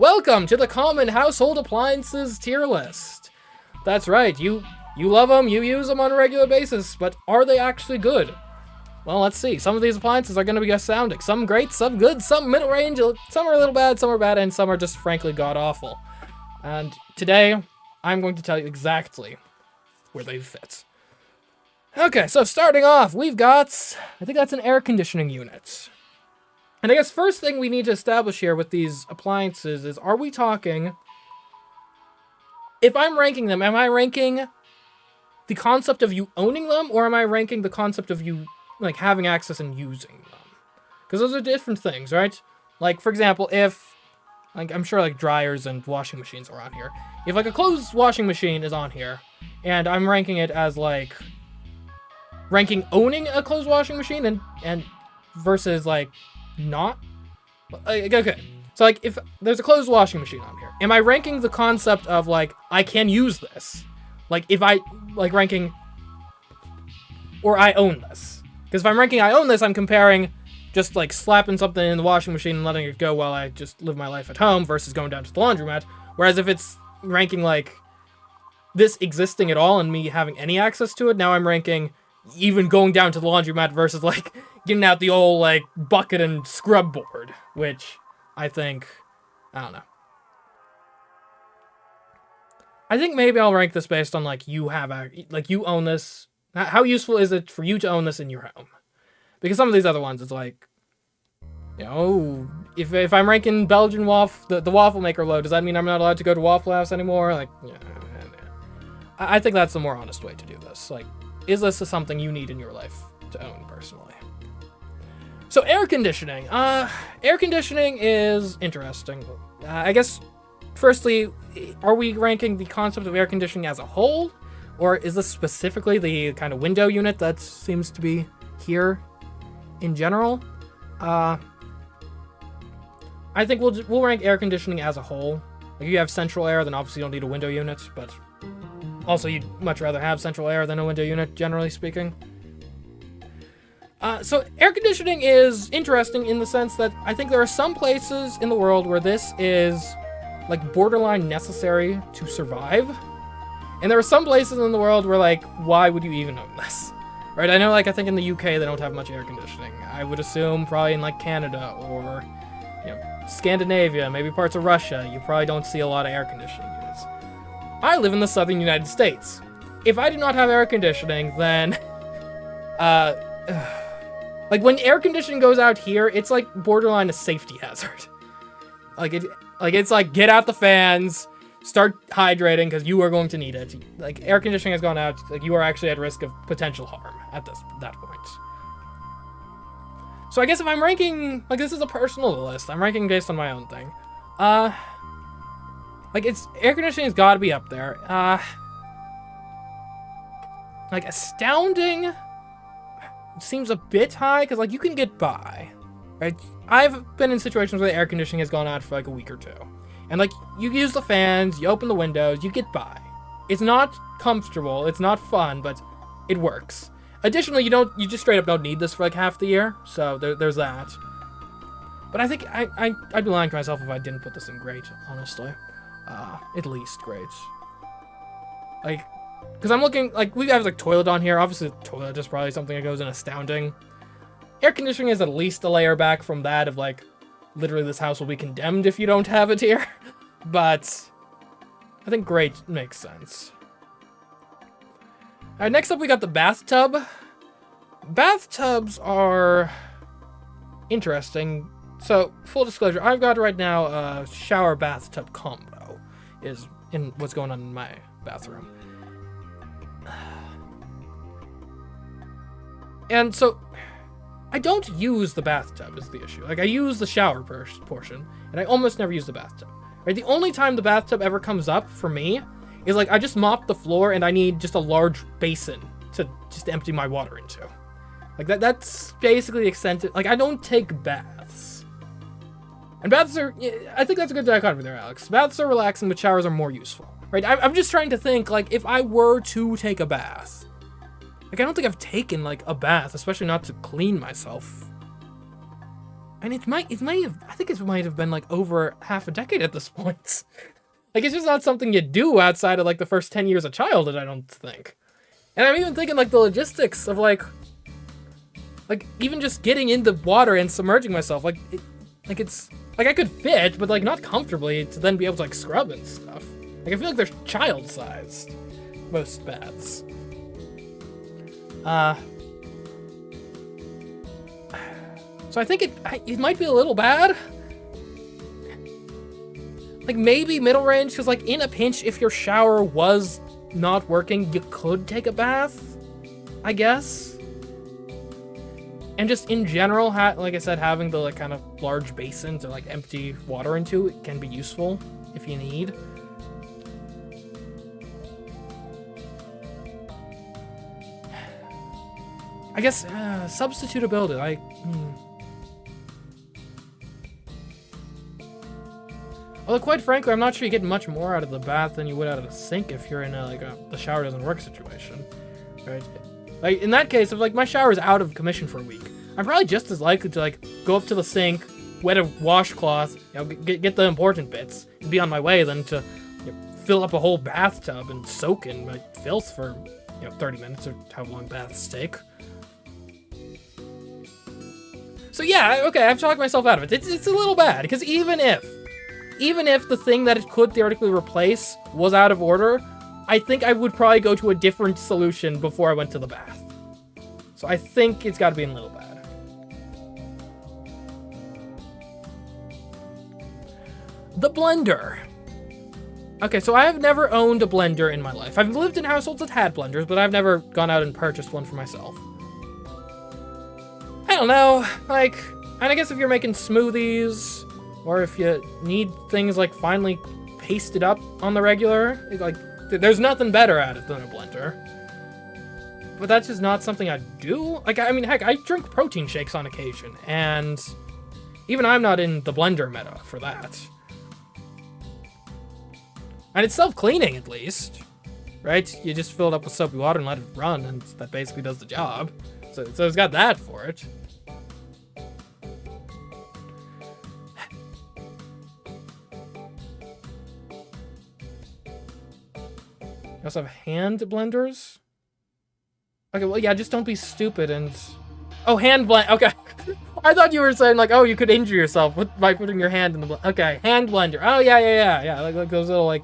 Welcome to the common household appliances tier list. That's right, you love them, you use them on a regular basis, but are they actually good? Well, let's see. Some of these appliances are going to be astounding. Some great, some good, some middle range, some are a little bad, some are bad, and some are just frankly god-awful. And today, I'm going to tell you exactly where they fit. Okay, so starting off, we've got, I think that's an air conditioning unit. And I guess first thing we need to establish here with these appliances is, are we talking, if I'm ranking them, am I ranking the concept of you owning them, or am I ranking the concept of you, like, having access and using them? Because those are different things, right? Like, for example, if, like, I'm sure, like, dryers and washing machines are on here. If, like, a clothes washing machine is on here, and I'm ranking it as, like, ranking owning a clothes washing machine and versus, like, not? Okay. So, like, if there's a clothes washing machine on here, am I ranking the concept of, like, I can use this? Like, if I, like, ranking, or I own this? Because if I'm ranking I own this, I'm comparing just, like, slapping something in the washing machine and letting it go while I just live my life at home versus going down to the laundromat. Whereas if it's ranking, like, this existing at all and me having any access to it, now I'm ranking even going down to the laundromat versus, like, getting out the old, like, bucket and scrub board, which I think, I don't know. I think maybe I'll rank this based on, like, you have, like, you own this. How useful is it for you to own this in your home? Because some of these other ones, it's like, you know, if I'm ranking Belgian waffle, the waffle maker load, does that mean I'm not allowed to go to Waffle House anymore? Like, yeah. I think that's the more honest way to do this. Like, is this something you need in your life to own personally? So air conditioning. Air conditioning is interesting. I guess, firstly, are we ranking the concept of air conditioning as a whole? Or is this specifically the kind of window unit that seems to be here in general? I think we'll rank air conditioning as a whole. Like, if you have central air, then obviously you don't need a window unit, but also you'd much rather have central air than a window unit, generally speaking. So air conditioning is interesting in the sense that I think there are some places in the world where this is, like, borderline necessary to survive. And there are some places in the world where, like, why would you even own this? Right? I know, like, I think in the UK they don't have much air conditioning. I would assume probably in, like, Canada or, you know, Scandinavia, maybe parts of Russia, you probably don't see a lot of air conditioning units. I live in the southern United States. If I did not have air conditioning, then, like, when air conditioning goes out here, it's, like, borderline a safety hazard. It's like, get out the fans, start hydrating, because you are going to need it. Like, air conditioning has gone out, like, you are actually at risk of potential harm at that point. So I guess if I'm ranking, like, this is a personal list, I'm ranking based on my own thing. Like, air conditioning has got to be up there. Like, astounding seems a bit high, because, like, you can get by, right? I've been in situations where the air conditioning has gone out for, like, a week or two. And, like, you use the fans, you open the windows, you get by. It's not comfortable, it's not fun, but it works. Additionally, you just straight up don't need this for, like, half the year, so there's that. But I think I'd be lying to myself if I didn't put this in great, honestly. At least great. Like, because I'm looking, like, we have, like, toilet on here. Obviously, the toilet is probably something that goes in astounding. Air conditioning is at least a layer back from that of, like, literally this house will be condemned if you don't have it here. But I think great makes sense. Alright, next up we got the bathtub. Bathtubs are interesting. So, full disclosure, I've got right now a shower bathtub combo is in what's going on in my bathroom. And so, I don't use the bathtub is the issue. Like, I use the shower portion, and I almost never use the bathtub. Right? The only time the bathtub ever comes up for me is, like, I just mopped the floor and I need just a large basin to just empty my water into. Like, that's basically the extent of, like, I don't take baths. And baths are, I think that's a good dichotomy there, Alex. Baths are relaxing, but showers are more useful. Right? I'm just trying to think, like, if I were to take a bath, like, I don't think I've taken, like, a bath, especially not to clean myself, And it might have, I think it might have been like over half a decade at this point. Like, it's just not something you do outside of like the first 10 years of childhood, I don't think. And I'm even thinking like the logistics of like even just getting into water and submerging myself, it's like I could fit, but like not comfortably to then be able to like scrub and stuff. Like I feel like they're child-sized, most baths. So I think it might be a little bad. Like maybe middle range, because like in a pinch, if your shower was not working, you could take a bath, I guess. And just in general, like I said, having the like kind of large basin to like empty water into it can be useful if you need. I guess substitutability. Although quite frankly, I'm not sure you get much more out of the bath than you would out of the sink if you're in a the shower doesn't work situation, right? Like in that case, if like my shower is out of commission for a week, I'm probably just as likely to like go up to the sink, wet a washcloth, get the important bits, and be on my way than to fill up a whole bathtub and soak in my filth for 30 minutes or how long baths take. So yeah, okay, I've talked myself out of it. It's a little bad because even if the thing that it could theoretically replace was out of order, I think I would probably go to a different solution before I went to the bath. So I think it's got to be a little bad. The blender. Okay, so I have never owned a blender in my life. I've lived in households that had blenders, but I've never gone out and purchased one for myself. I don't know, like, and I guess if you're making smoothies, or if you need things like finely pasted up on the regular, like, there's nothing better at it than a blender. But that's just not something I do. Like, I mean, heck, I drink protein shakes on occasion, and even I'm not in the blender meta for that. And it's self-cleaning, at least, right? You just fill it up with soapy water and let it run, and that basically does the job. So it's got that for it. You also have hand blenders. Okay, well, yeah, just don't be stupid and... Oh, hand blend... Okay. I thought you were saying, like, oh, you could injure yourself by putting your hand in the... Okay, hand blender. Oh, yeah. Like those little, like,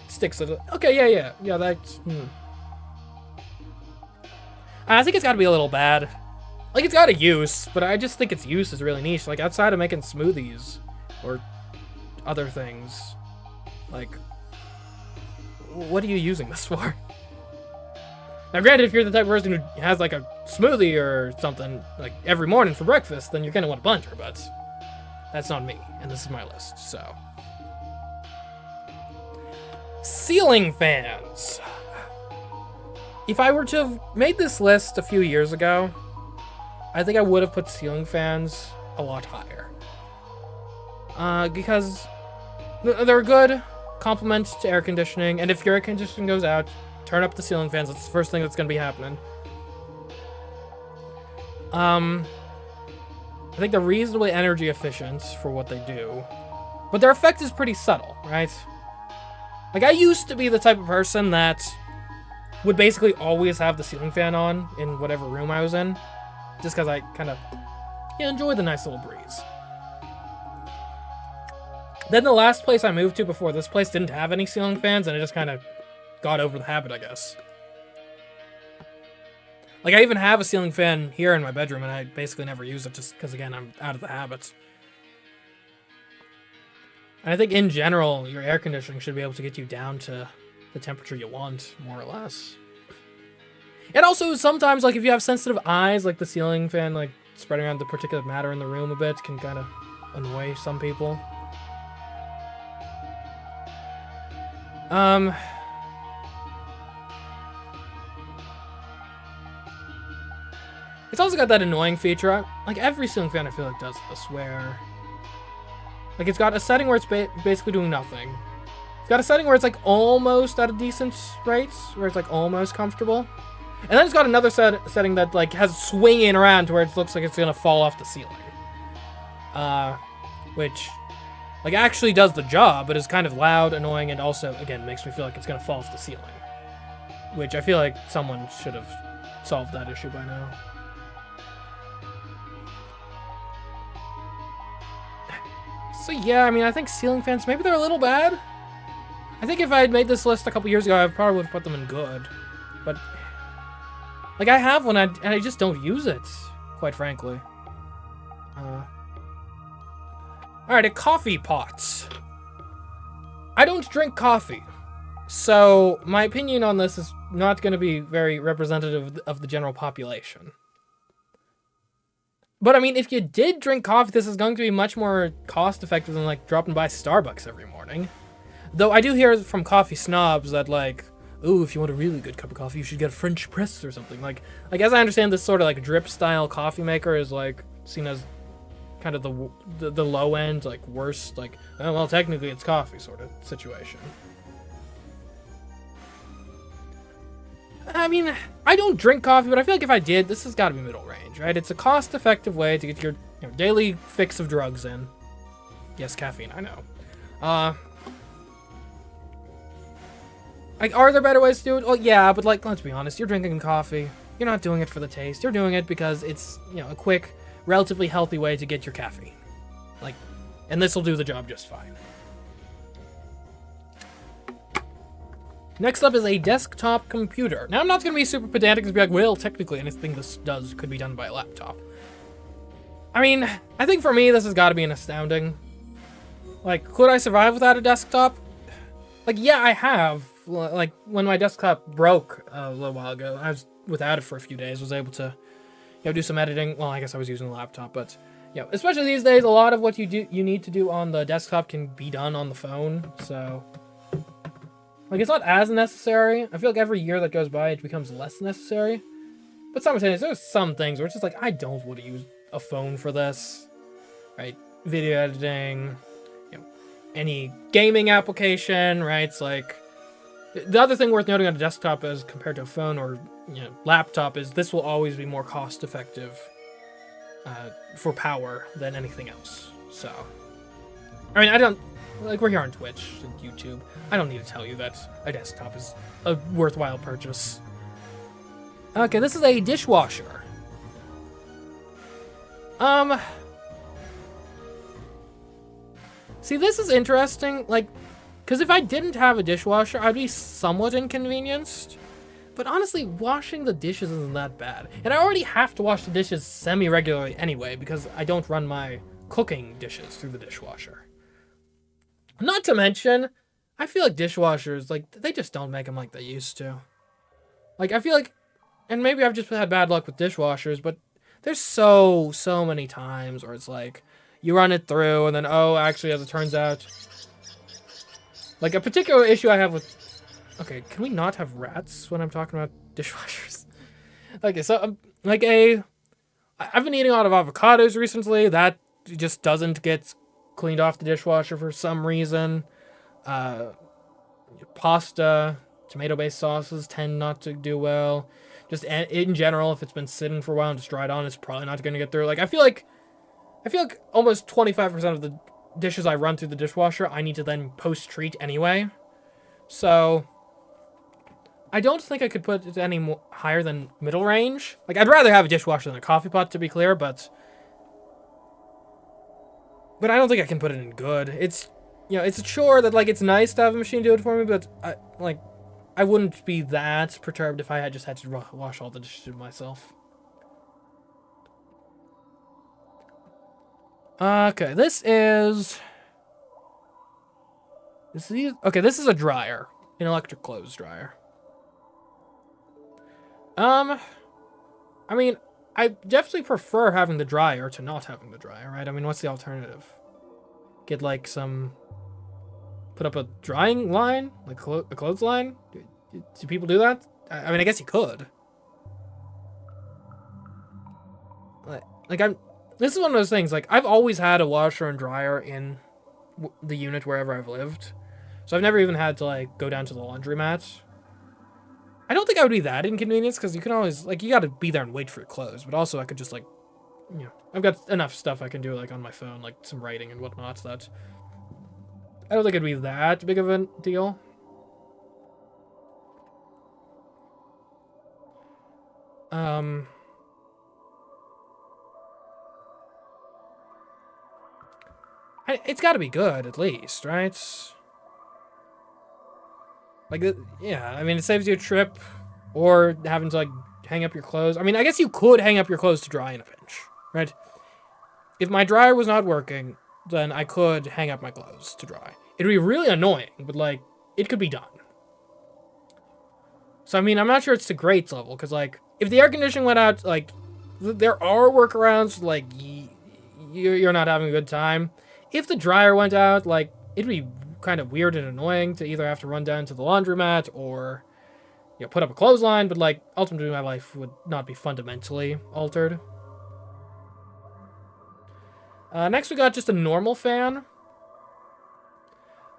sticks. Okay, yeah. Yeah, that's... I think it's got to be a little bad. Like, it's got a use, but I just think its use is really niche. Like, outside of making smoothies or other things, like... What are you using this for? Now, granted, if you're the type of person who has, like, a smoothie or something, like, every morning for breakfast, then you're gonna want a blender, but that's not me, and this is my list, so. Ceiling fans. If I were to have made this list a few years ago, I think I would have put ceiling fans a lot higher. Because they're good complement to air conditioning, and if your air conditioning goes out, turn up the ceiling fans. That's the first thing that's going to be happening. I think they're reasonably energy efficient for what they do, but their effect is pretty subtle, right? Like, I used to be the type of person that would basically always have the ceiling fan on in whatever room I was in, just because I kind of enjoy the nice little breeze. Then the last place I moved to before this place didn't have any ceiling fans, and I just kind of got over the habit, I guess. Like, I even have a ceiling fan here in my bedroom, and I basically never use it just because, again, I'm out of the habit. And I think, in general, your air conditioning should be able to get you down to the temperature you want, more or less. And also, sometimes, like, if you have sensitive eyes, like, the ceiling fan, like, spreading around the particulate matter in the room a bit can kind of annoy some people. It's also got that annoying feature, like every ceiling fan I feel like does this, where, like, it's got a setting where it's basically doing nothing. It's got a setting where it's, like, almost at a decent rate, where it's, like, almost comfortable. And then it's got another setting that, like, has swinging around to where it looks like it's gonna fall off the ceiling. which, like, actually does the job, but is kind of loud, annoying, and also, again, makes me feel like it's gonna fall off the ceiling. Which I feel like someone should have solved that issue by now. So yeah, I mean, I think ceiling fans, maybe they're a little bad. I think if I had made this list a couple years ago, I probably would have put them in good. But, like, I have one, and I just don't use it, quite frankly. Alright, a coffee pot. I don't drink coffee. So, my opinion on this is not going to be very representative of the general population. But, I mean, if you did drink coffee, this is going to be much more cost-effective than, like, dropping by Starbucks every morning. Though I do hear from coffee snobs that, like, ooh, if you want a really good cup of coffee, you should get a French press or something. Like as I understand, this sort of, like, drip-style coffee maker is, like, seen as kind of the low end, like, worst, like, oh, well, technically it's coffee sort of situation. I mean, I don't drink coffee, but I feel like if I did, this has got to be middle range, right? It's a cost-effective way to get your daily fix of drugs in. Yes, caffeine, I know. Like, are there better ways to do it? Well, yeah, but, like, let's be honest, you're drinking coffee. You're not doing it for the taste. You're doing it because it's, a quick, relatively healthy way to get your caffeine. Like, and this will do the job just fine. Next up is a desktop computer. Now, I'm not going to be super pedantic and be like, well, technically anything this does could be done by a laptop. I mean, I think for me, this has got to be an astounding. Like, could I survive without a desktop? Like, yeah, I have. Like, when my desktop broke a little while ago, I was without it for a few days, was able to, do some editing. Well, I guess I was using the laptop, but, especially these days, a lot of what you need to do on the desktop can be done on the phone, so... Like, it's not as necessary. I feel like every year that goes by, it becomes less necessary. But simultaneously, there's some things where it's just like, I don't want to use a phone for this. Right? Video editing, any gaming application, right? It's like... The other thing worth noting on a desktop as compared to a phone or, laptop is this will always be more cost-effective for power than anything else. So, I mean, I don't... Like, we're here on Twitch and YouTube. I don't need to tell you that a desktop is a worthwhile purchase. Okay, this is a dishwasher. See, this is interesting, like, because if I didn't have a dishwasher, I'd be somewhat inconvenienced. But honestly, washing the dishes isn't that bad. And I already have to wash the dishes semi-regularly anyway, because I don't run my cooking dishes through the dishwasher. Not to mention, I feel like dishwashers, like, they just don't make them like they used to. Like, I feel like, and maybe I've just had bad luck with dishwashers, but there's so many times where it's like, you run it through, and then, oh, actually, as it turns out, like, a particular issue I have with, okay, can we not have rats when I'm talking about dishwashers? Okay, so, like, I've been eating a lot of avocados recently, that just doesn't get cleaned off the dishwasher for some reason. Pasta, tomato-based sauces tend not to do well. Just in general, if it's been sitting for a while and just dried on, it's probably not going to get through. Like, I feel like almost 25% of the dishes I run through the dishwasher, I need to then post-treat anyway. So, I don't think I could put it any more higher than middle range. Like, I'd rather have a dishwasher than a coffee pot, to be clear, but I don't think I can put it in good. It's, it's a chore that, like, it's nice to have a machine do it for me, but, I wouldn't be that perturbed if I had to wash all the dishes myself. Okay, this is a dryer. An electric clothes dryer. I mean, I definitely prefer having the dryer to not having the dryer, right? I mean, what's the alternative? Get, like, put up a drying line? Like, a clothes line? Do people do that? I mean, I guess you could. This is one of those things, like, I've always had a washer and dryer in the unit wherever I've lived. So I've never even had to, like, go down to the laundromat. I don't think I would be that inconvenienced, because you can always, like, you gotta be there and wait for your clothes. But also, I could just, like, you know, I've got enough stuff I can do, like, on my phone, like some writing and whatnot, that I don't think it'd be that big of a deal. It's got to be good, at least, right? Like, yeah, I mean, it saves you a trip, or having to, like, hang up your clothes. I mean, I guess you could hang up your clothes to dry in a pinch, right? If my dryer was not working, then I could hang up my clothes to dry. It'd be really annoying, but, like, it could be done. So, I mean, I'm not sure it's the greats level, because, like, if the air conditioning went out, like, there are workarounds, like, you're not having a good time. If the dryer went out, like, it'd be kind of weird and annoying to either have to run down to the laundromat or, you know, put up a clothesline, but, like, ultimately my life would not be fundamentally altered. Next we got just a normal fan.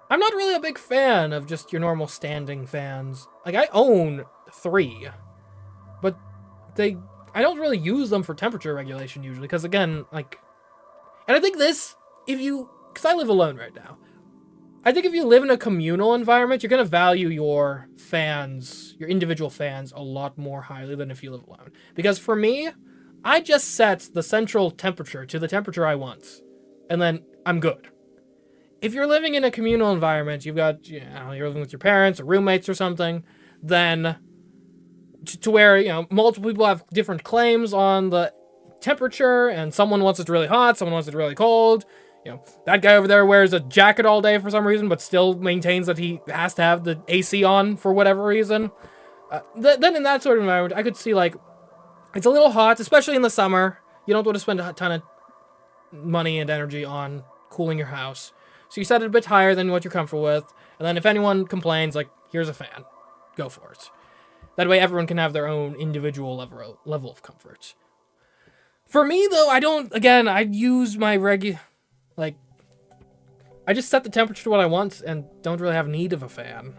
I'm not really a big fan of just your normal standing fans. Like, I own 3, but I don't really use them for temperature regulation usually, because again, like, and I think this, because I live alone right now, I think if you live in a communal environment, you're going to value your fans, your individual fans, a lot more highly than if you live alone. Because for me, I just set the central temperature to the temperature I want, and then I'm good. If you're living in a communal environment, you've got, you know, you're living with your parents or roommates or something, then to where, you know, multiple people have different claims on the temperature, and someone wants it really hot, someone wants it really cold. You know, that guy over there wears a jacket all day for some reason, but still maintains that he has to have the AC on for whatever reason. Then in that sort of environment, I could see, like, it's a little hot, especially in the summer. You don't want to spend a ton of money and energy on cooling your house. So you set it a bit higher than what you're comfortable with, and then if anyone complains, like, here's a fan. Go for it. That way everyone can have their own individual level of comfort. For me, though, I use my like, I just set the temperature to what I want and don't really have need of a fan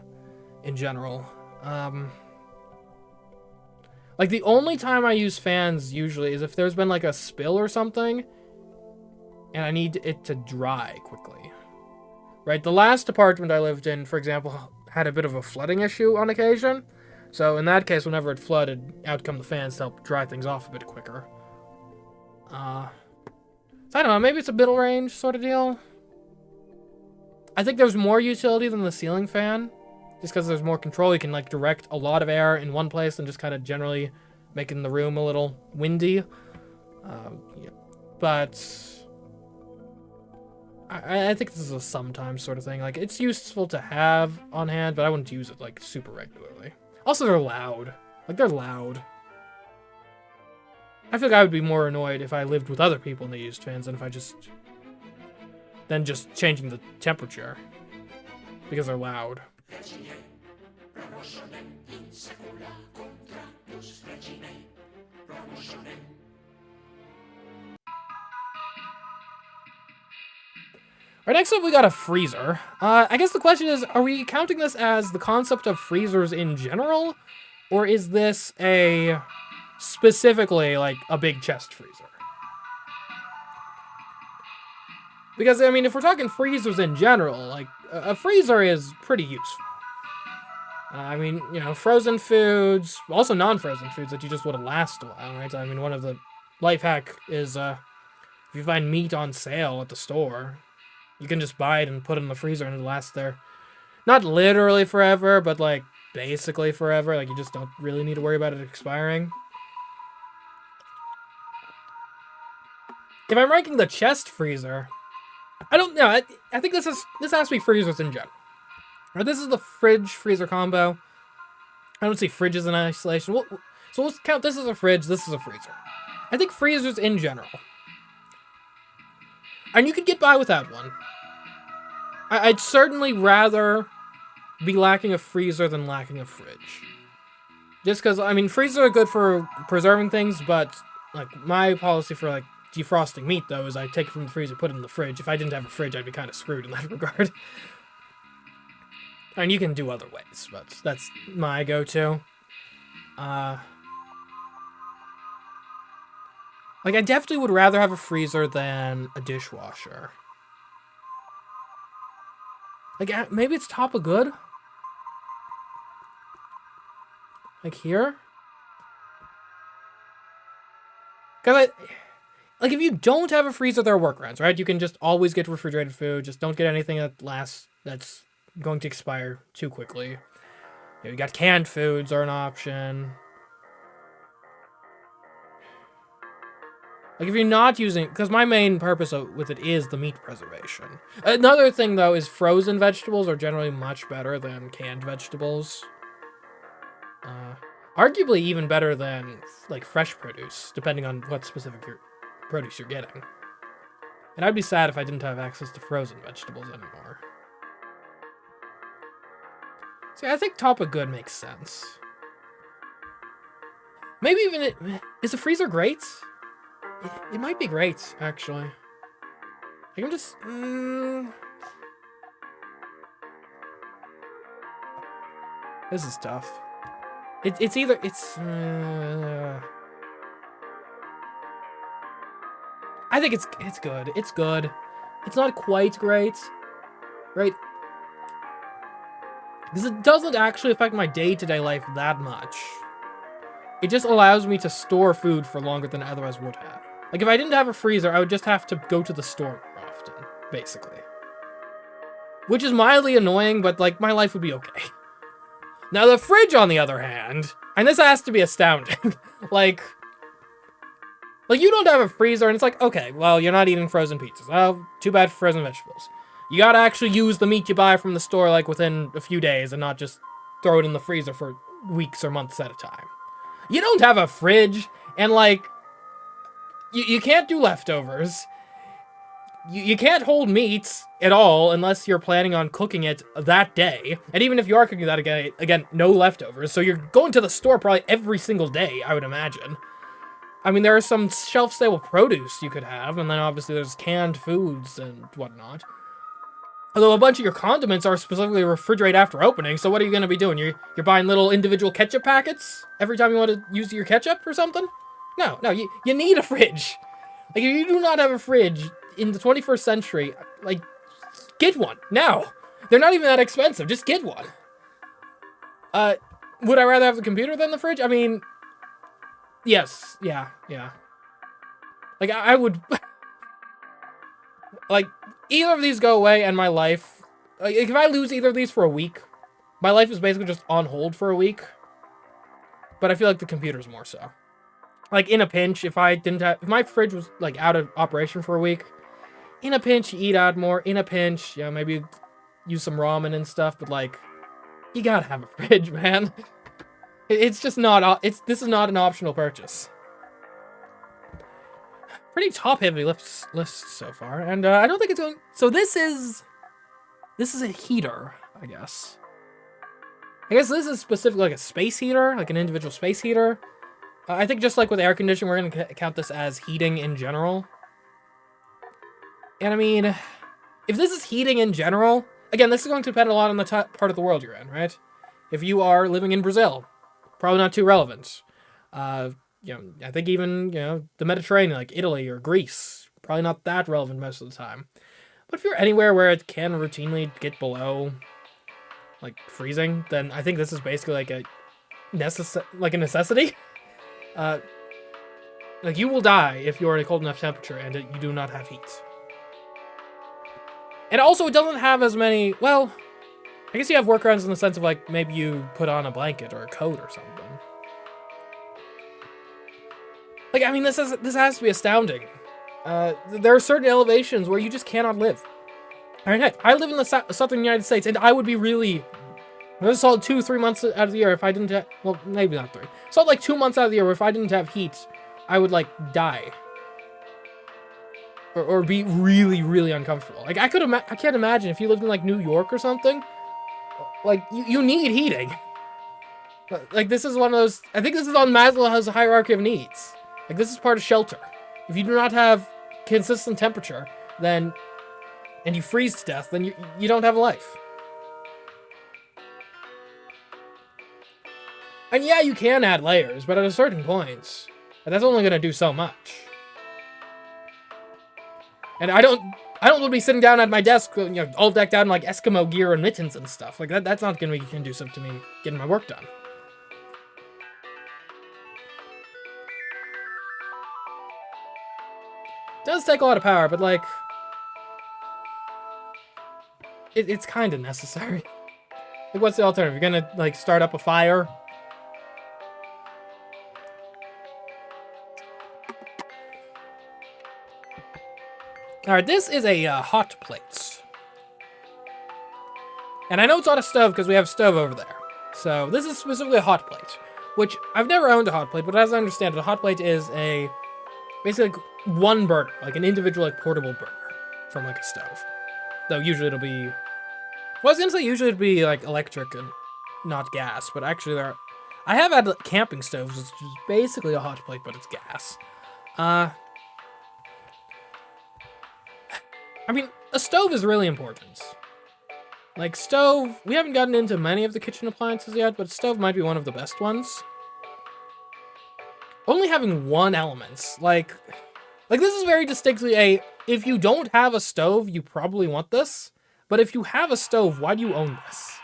in general. Like, the only time I use fans usually is if there's been, like, a spill or something and I need it to dry quickly. Right? The last apartment I lived in, for example, had a bit of a flooding issue on occasion. So in that case, whenever it flooded, out come the fans to help dry things off a bit quicker. So I don't know, maybe it's a middle range sort of deal. I think there's more utility than the ceiling fan, just because there's more control. You can, like, direct a lot of air in one place and just kind of generally making the room a little windy. Yeah. But I think this is a sometimes sort of thing. Like, it's useful to have on hand, but I wouldn't use it, like, super regularly. Also, they're loud. Like, they're loud. I feel like I would be more annoyed if I lived with other people and they used fans than if I just changing the temperature. Because they're loud. Alright, next up we got a freezer. I guess the question is, are we counting this as the concept of freezers in general? Or is this specifically, like, a big chest freezer? Because, I mean, if we're talking freezers in general, like, a freezer is pretty useful. I mean, you know, frozen foods, also non-frozen foods that you just want to last a while, right? I mean, one of the life hack is, if you find meat on sale at the store, you can just buy it and put it in the freezer and it'll last there. Not literally forever, but, like, basically forever. Like, you just don't really need to worry about it expiring. If I'm ranking the chest freezer, I don't know. I think this has to be freezers in general. Or this is the fridge freezer combo. I don't see fridges in isolation. So let's count this as a fridge, this is a freezer. I think freezers in general. And you could get by without one. I'd certainly rather be lacking a freezer than lacking a fridge. Just because, I mean, freezers are good for preserving things, but, like, my policy for, like, defrosting meat, though, is I take it from the freezer, put it in the fridge. If I didn't have a fridge, I'd be kind of screwed in that regard. And you can do other ways, but that's my go-to. Like, I definitely would rather have a freezer than a dishwasher. Like, maybe it's top of good? Like, here? Because like, if you don't have a freezer, there are workarounds, right? You can just always get refrigerated food. Just don't get anything that's going to expire too quickly. You got canned foods are an option. Like, if you're not using... Because my main purpose with it is the meat preservation. Another thing, though, is frozen vegetables are generally much better than canned vegetables. Arguably even better than, like, fresh produce, depending on what specific produce you're getting. And I'd be sad if I didn't have access to frozen vegetables anymore. See, I think top of good makes sense. Maybe even is the freezer great? It might be great, actually. I can just... This is tough. It's either... I think it's good. It's good. It's not quite great, right? Because it doesn't actually affect my day-to-day life that much. It just allows me to store food for longer than I otherwise would have. Like, if I didn't have a freezer, I would just have to go to the store more often, basically. Which is mildly annoying, but, like, my life would be okay. Now, the fridge, on the other hand, and this has to be astounding, like, you don't have a freezer, and it's like, okay, well, you're not eating frozen pizzas. Oh, too bad for frozen vegetables. You gotta actually use the meat you buy from the store, like, within a few days, and not just throw it in the freezer for weeks or months at a time. You don't have a fridge, and, like, you can't do leftovers. You can't hold meat at all unless you're planning on cooking it that day. And even if you are cooking that again, no leftovers. So you're going to the store probably every single day, I would imagine. I mean, there are some shelf-stable produce you could have, and then obviously there's canned foods and whatnot. Although a bunch of your condiments are specifically refrigerated after opening, so what are you going to be doing? You're buying little individual ketchup packets every time you want to use your ketchup or something? No, you need a fridge. Like, if you do not have a fridge in the 21st century, like, get one, now. They're not even that expensive, just get one. Would I rather have the computer than the fridge? I mean, yes, yeah. Like, I would... like, either of these go away and my life... Like, if I lose either of these for a week, my life is basically just on hold for a week. But I feel like the computer's more so. Like, in a pinch, if my fridge was, like, out of operation for a week, in a pinch, you eat out more. In a pinch, yeah, maybe use some ramen and stuff, but, like, you gotta have a fridge, man. It's just not, this is not an optional purchase. Pretty top-heavy list so far, and I don't think it's going... So this is a heater, I guess. I guess this is specifically like a space heater, like an individual space heater. I think just like with air conditioning, we're going to count this as heating in general. And I mean, if this is heating in general, again, this is going to depend a lot on the part of the world you're in, right? If you are living in Brazil, probably not too relevant. I think even, the Mediterranean, like Italy or Greece, probably not that relevant most of the time. But if you're anywhere where it can routinely get below, like, freezing, then I think this is basically like a necessity. Like, you will die if you're at a cold enough temperature and you do not have heat. And also, it doesn't have as many, well, I guess you have workarounds in the sense of, like, maybe you put on a blanket or a coat or something. Like, I mean, this has to be astounding. There are certain elevations where you just cannot live. I mean, heck, I live in the southern United States, and I would be really... This is all 2-3 months out of the year if I didn't have... Well, maybe not 3. So, like, 2 months out of the year where if I didn't have heat, I would, like, die. Or be really, really uncomfortable. Like, I can't imagine if you lived in, like, New York or something. Like, you need heating. Like, this is one of those... I think this is on Maslow's hierarchy of needs. Like, this is part of shelter. If you do not have consistent temperature, then... And you freeze to death, then you don't have a life. And yeah, you can add layers, but at a certain point, that's only going to do so much. And I don't want to be sitting down at my desk, you know, all decked out in like Eskimo gear and mittens and stuff. Like that's not going to be conducive to me getting my work done. It does take a lot of power, but like it's kind of necessary. Like, what's the alternative? You're gonna like start up a fire? Alright, this is a hot plate. And I know it's not a stove because we have a stove over there. So this is specifically a hot plate, which I've never owned a hot plate, but as I understand it, a hot plate is a basically like one burner, like an individual like portable burner from like a stove. Though usually it'll be, well, I was gonna say usually it'd be like electric and not gas, but actually I have had like, camping stoves, which is basically a hot plate, but it's gas. I mean, a stove is really important. Like, stove, we haven't gotten into many of the kitchen appliances yet, but stove might be one of the best ones. Only having one element, like this is very distinctly a, if you don't have a stove, you probably want this, but if you have a stove, why do you own this?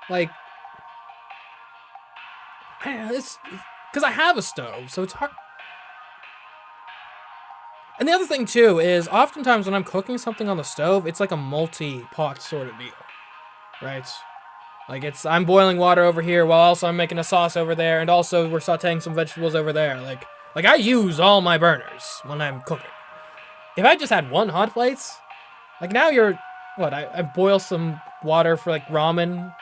Like, it's because I have a stove, so it's hard. And the other thing too is oftentimes when I'm cooking something on the stove, it's like a multi-pot sort of deal, right? Like I'm boiling water over here while also I'm making a sauce over there, and also we're sauteing some vegetables over there. Like I use all my burners when I'm cooking. If I just had one hot plate, like now I boil some water for like ramen.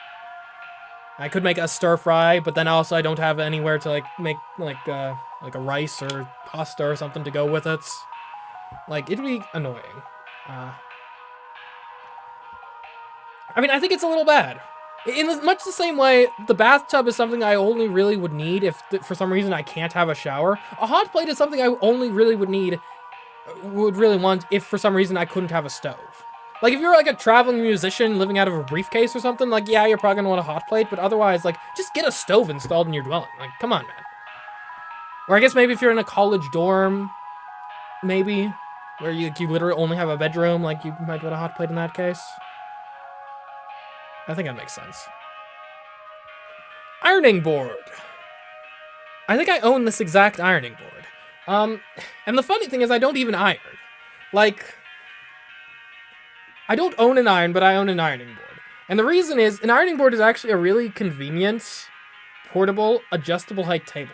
I could make a stir fry, but then also I don't have anywhere to like make like a rice or pasta or something to go with it. Like it'd be annoying. I mean, I think it's a little bad. In much the same way, the bathtub is something I only really would need if for some reason I can't have a shower. A hot plate is something I only really would really want if for some reason I couldn't have a stove. Like, if you're, like, a traveling musician living out of a briefcase or something, like, yeah, you're probably gonna want a hot plate, but otherwise, like, just get a stove installed in your dwelling. Like, come on, man. Or I guess maybe if you're in a college dorm, maybe, where you literally only have a bedroom, like, you might want a hot plate in that case. I think that makes sense. Ironing board. I think I own this exact ironing board. And the funny thing is I don't even iron. Like, I don't own an iron, but I own an ironing board. And the reason is, an ironing board is actually a really convenient, portable, adjustable height table.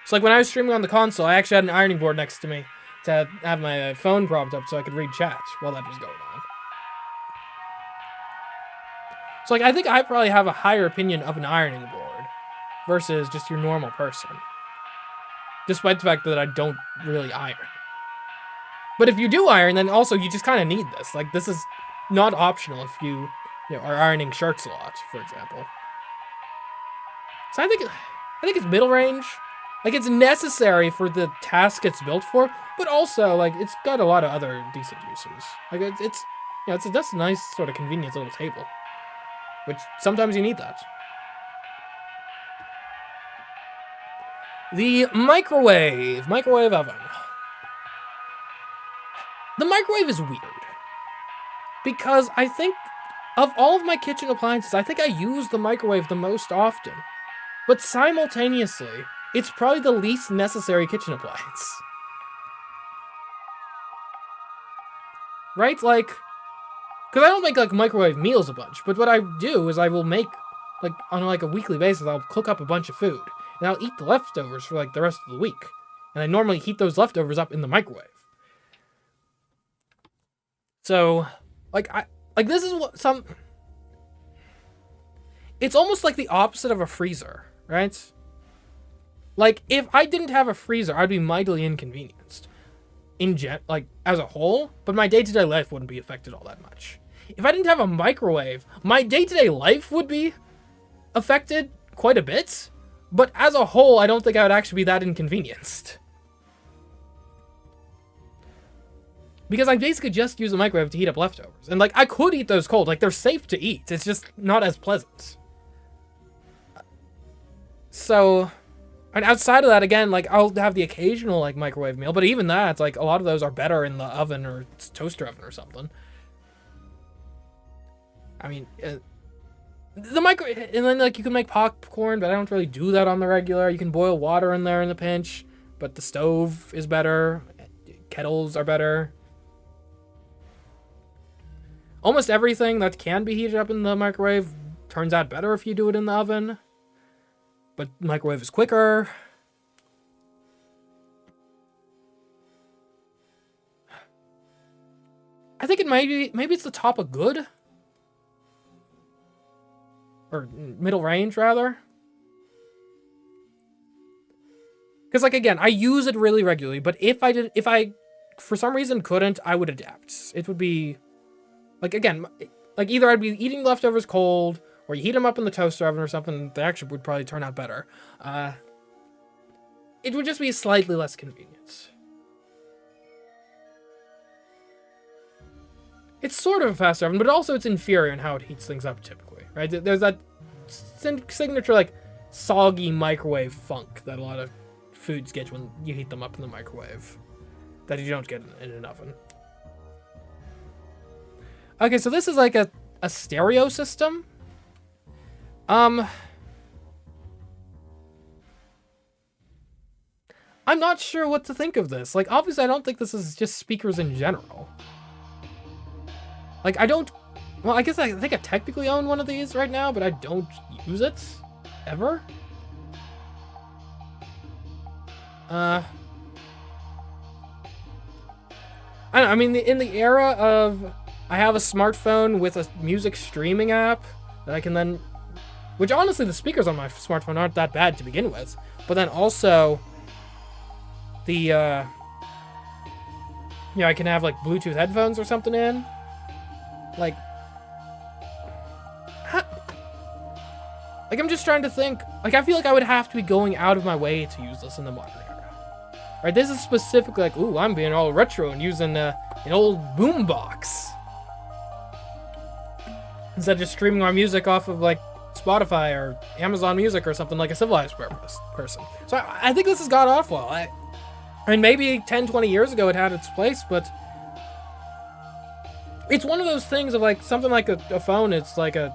So like when I was streaming on the console, I actually had an ironing board next to me to have my phone propped up so I could read chat while that was going on. So like I think I probably have a higher opinion of an ironing board versus just your normal person. Despite the fact that I don't really iron. But if you do iron, then also you just kind of need this. Like, this is not optional if you are ironing shirts a lot, for example. So I think it's middle range. Like, it's necessary for the task it's built for, but also, like, it's got a lot of other decent uses. Like, it's just a nice sort of convenient little table. Which, sometimes you need that. The microwave oven. The microwave is weird, because I think, of all of my kitchen appliances, I think I use the microwave the most often. But simultaneously, it's probably the least necessary kitchen appliance. Right? Like, because I don't make, like, microwave meals a bunch, but what I do is I will make, like, on, like, a weekly basis, I'll cook up a bunch of food, and I'll eat the leftovers for, like, the rest of the week. And I normally heat those leftovers up in the microwave. So, this is what it's almost like the opposite of a freezer, right? Like, if I didn't have a freezer, I'd be mightily inconvenienced. As a whole, but my day-to-day life wouldn't be affected all that much. If I didn't have a microwave, my day-to-day life would be affected quite a bit, but as a whole, I don't think I would actually be that inconvenienced. Because I basically just use a microwave to heat up leftovers. And, like, I could eat those cold. Like, they're safe to eat. It's just not as pleasant. So, and outside of that, again, like, I'll have the occasional, like, microwave meal, but even that, like, a lot of those are better in the oven or toaster oven or something. I mean, the microwave, and then, like, you can make popcorn, but I don't really do that on the regular. You can boil water in there in the pinch, but the stove is better. Kettles are better. Almost everything that can be heated up in the microwave turns out better if you do it in the oven. But microwave is quicker. I think it maybe it's the top of good. Or middle range, rather. Because, like, again, I use it really regularly, but if I for some reason couldn't, I would adapt. It would be, like, again, like, either I'd be eating leftovers cold, or you heat them up in the toaster oven or something, they actually would probably turn out better. It would just be slightly less convenient. It's sort of a faster oven, but also it's inferior in how it heats things up typically, right? There's that signature, like, soggy microwave funk that a lot of foods get when you heat them up in the microwave that you don't get in an oven. Okay, so this is like a stereo system. I'm not sure what to think of this. Like, obviously, I don't think this is just speakers in general. Like, I don't... Well, I guess I think I technically own one of these right now, but I don't use it. Ever. I don't know, I mean, in the era of... I have a smartphone with a music streaming app that I can then... Which, honestly, the speakers on my smartphone aren't that bad to begin with. But then also... The, you know, I can have, like, Bluetooth headphones or something in. Like... Like, I'm just trying to think... Like, I feel like I would have to be going out of my way to use this in the modern era. Right, this is specifically like, ooh, I'm being all retro and using an old boombox. Instead of just streaming our music off of, like, Spotify or Amazon Music or something like a civilized person. So I think this has got off well. I mean, maybe 10, 20 years ago it had its place, but... It's one of those things of, like, something like a phone, it's like a...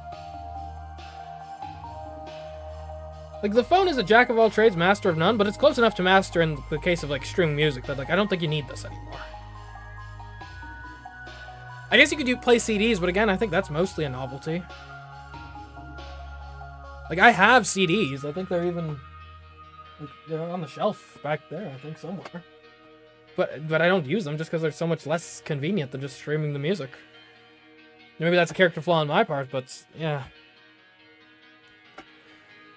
Like, the phone is a jack of all trades, master of none, but it's close enough to master in the case of, like, streaming music that, like, I don't think you need this anymore. I guess you could play CDs, but again, I think that's mostly a novelty. Like, I have CDs. I think they're even... Like, they're on the shelf back there, I think, somewhere. But I don't use them just because they're so much less convenient than just streaming the music. Maybe that's a character flaw on my part, but, yeah.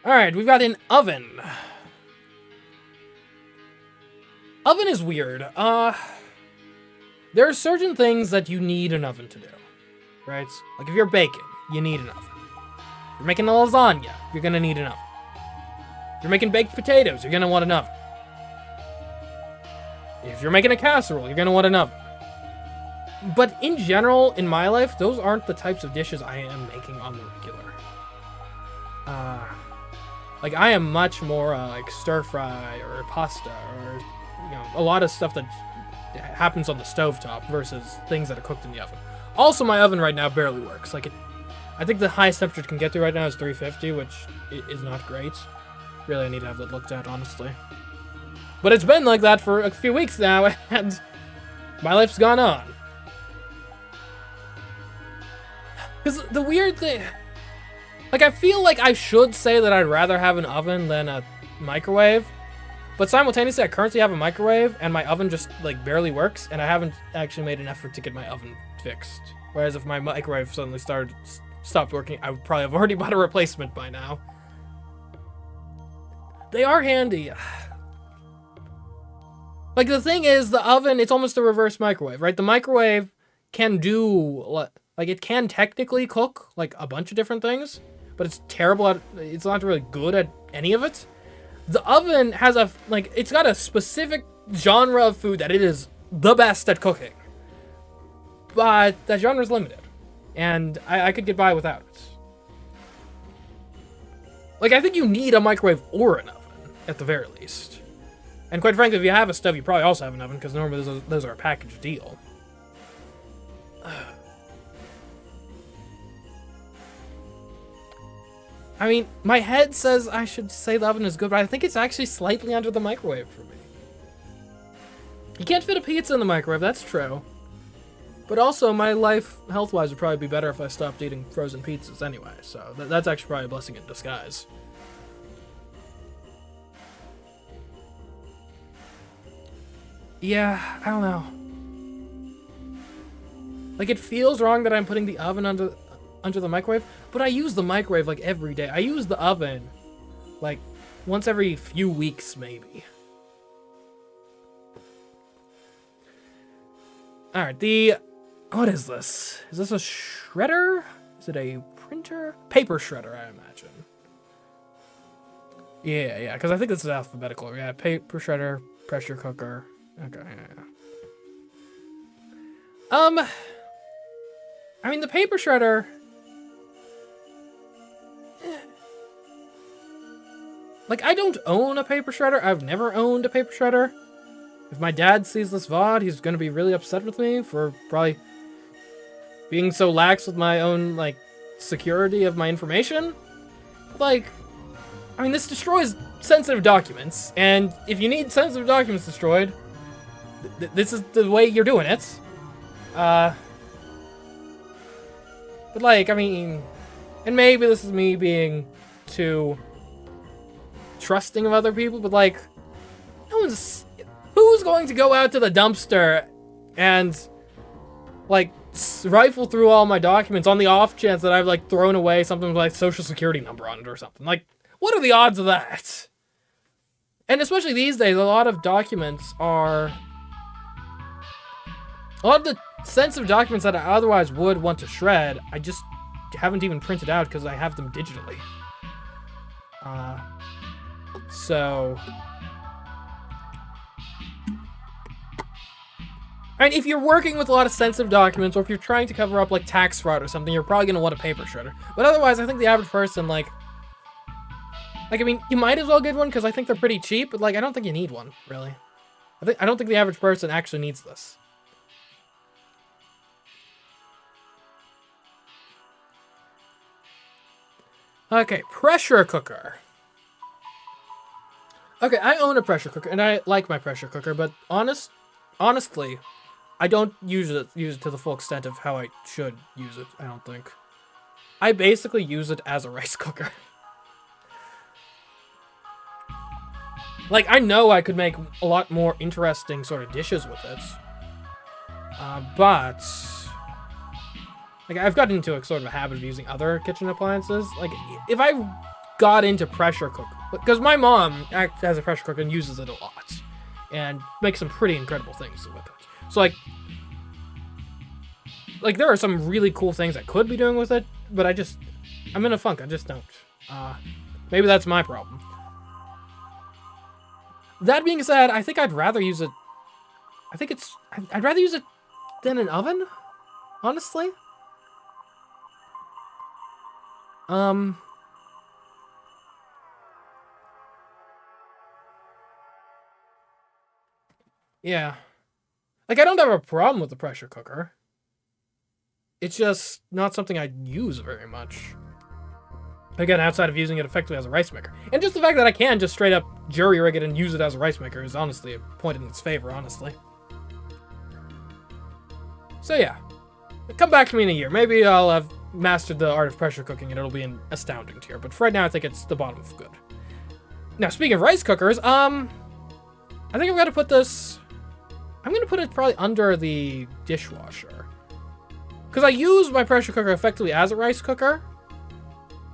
Alright, we've got an oven. Oven is weird. There are certain things that you need an oven to do, right? Like if you're baking, you need an oven. If you're making a lasagna, you're gonna need an oven. If you're making baked potatoes, you're gonna want an oven. If you're making a casserole, you're gonna want an oven. But in general, in my life, those aren't the types of dishes I am making on the regular. Like, I am much more, like, stir-fry or pasta or, you know, a lot of stuff that happens on the stovetop versus things that are cooked in the oven. Also, my oven right now barely works. Like, I think the highest temperature it can get to right now is 350, which is not great. Really, I need to have that looked at, honestly. But it's been like that for a few weeks now, and my life's gone on. Because the weird thing... Like, I feel like I should say that I'd rather have an oven than a microwave. But simultaneously, I currently have a microwave, and my oven just, like, barely works, and I haven't actually made an effort to get my oven fixed. Whereas if my microwave suddenly stopped working, I would probably have already bought a replacement by now. They are handy. Like, the thing is, the oven, it's almost a reverse microwave, right? The microwave can do, like, it can technically cook, like, a bunch of different things. But it's terrible at, it's not really good at any of it. The oven has a, like, it's got a specific genre of food that it is the best at cooking. But that genre is limited. And I could get by without it. Like, I think you need a microwave or an oven, at the very least. And quite frankly, if you have a stove, you probably also have an oven, because normally those are a package deal. I mean, my head says I should say the oven is good, but I think it's actually slightly under the microwave for me. You can't fit a pizza in the microwave, that's true. But also, my life, health-wise, would probably be better if I stopped eating frozen pizzas anyway, so that's actually probably a blessing in disguise. Yeah, I don't know. Like, it feels wrong that I'm putting the oven under the microwave, but I use the microwave, like, every day. I use the oven, like, once every few weeks, maybe. Alright, what is this? Is this a shredder? Is it a printer? Paper shredder, I imagine. Yeah, because I think this is alphabetical. Yeah, paper shredder, pressure cooker. Okay, yeah. I mean, the paper shredder... Like, I don't own a paper shredder. I've never owned a paper shredder. If my dad sees this VOD, he's gonna be really upset with me for probably being so lax with my own, like, security of my information. Like, I mean, this destroys sensitive documents, and if you need sensitive documents destroyed, this is the way you're doing it. But, like, I mean, and maybe this is me being too trusting of other people, but, like, who's going to go out to the dumpster and, like, rifle through all my documents on the off chance that I've, like, thrown away something with, like, social security number on it or something? Like, what are the odds of that? And especially these days, a lot of documents are... A lot of the sensitive documents that I otherwise would want to shred, I just haven't even printed out because I have them digitally. So... I mean, if you're working with a lot of sensitive documents, or if you're trying to cover up, like, tax fraud or something, you're probably going to want a paper shredder. But otherwise, I think the average person, like, I mean, you might as well get one, because I think they're pretty cheap, but, like, I don't think you need one, really. I don't think the average person actually needs this. Okay, pressure cooker. Okay, I own a pressure cooker, and I like my pressure cooker, but honestly, I don't use it to the full extent of how I should use it, I don't think. I basically use it as a rice cooker. Like, I know I could make a lot more interesting sort of dishes with it. But... Like, I've gotten into a sort of a habit of using other kitchen appliances. Like, if I got into pressure cooker... Because my mom has a pressure cooker and uses it a lot. And makes some pretty incredible things with it. So, like, there are some really cool things I could be doing with it, but I'm in a funk, I just don't. Maybe that's my problem. That being said, I think I'd rather use it... I'd rather use it than an oven, honestly. Yeah. Like, I don't have a problem with the pressure cooker. It's just not something I use very much. Again, outside of using it effectively as a rice maker. And just the fact that I can just straight up jury-rig it and use it as a rice maker is honestly a point in its favor, honestly. So yeah. Come back to me in a year. Maybe I'll have mastered the art of pressure cooking and it'll be an astounding tier. But for right now, I think it's the bottom of good. Now, speaking of rice cookers, I think I'm gonna put this... I'm gonna put it probably under the dishwasher. Because I use my pressure cooker effectively as a rice cooker.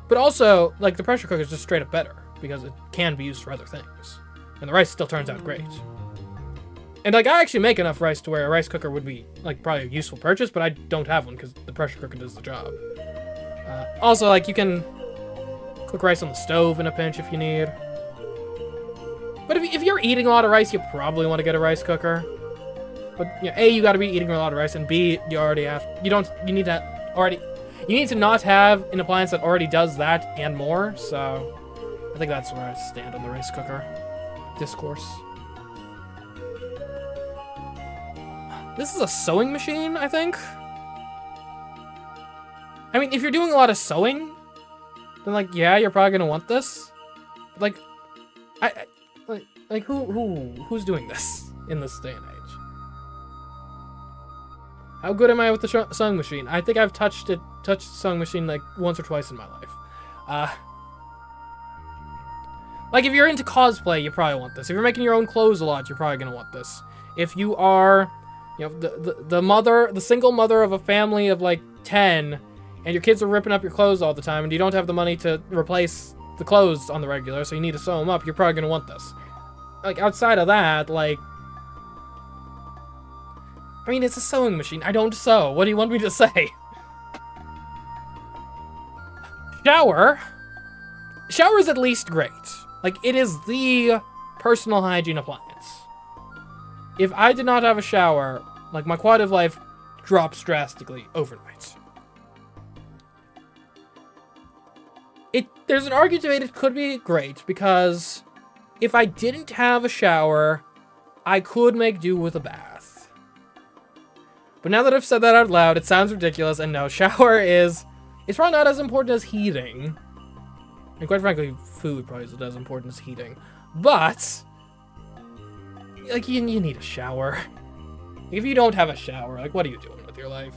But also, like, the pressure cooker is just straight up better. Because it can be used for other things. And the rice still turns out great. And, like, I actually make enough rice to where a rice cooker would be, like, probably a useful purchase. But I don't have one because the pressure cooker does the job. Also, like, you can cook rice on the stove in a pinch if you need. But if you're eating a lot of rice, you probably want to get a rice cooker. But, you know, A, you gotta be eating a lot of rice, and B, you need to not have an appliance that already does that and more, so... I think that's where I stand on the rice cooker discourse. This is a sewing machine, I think. I mean, if you're doing a lot of sewing, then like, yeah, you're probably gonna want this. But, like, who's doing this in this day and age? How good am I with the sewing machine? I think I've touched the sewing machine like once or twice in my life. Like if you're into cosplay, you probably want this. If you're making your own clothes a lot, you're probably gonna want this. If you are, you know, the single mother of a family of like 10, and your kids are ripping up your clothes all the time, and you don't have the money to replace the clothes on the regular, so you need to sew them up, you're probably gonna want this. Like outside of that, like, I mean, it's a sewing machine. I don't sew. What do you want me to say? Shower. Shower is at least great. Like, it is the personal hygiene appliance. If I did not have a shower, like, my quality of life drops drastically overnight. There's an argument made it could be great, because if I didn't have a shower, I could make do with a bath. But now that I've said that out loud, it sounds ridiculous, and no, shower it's probably not as important as heating. And quite frankly, food probably isn't as important as heating. But, like, you need a shower. If you don't have a shower, like, what are you doing with your life?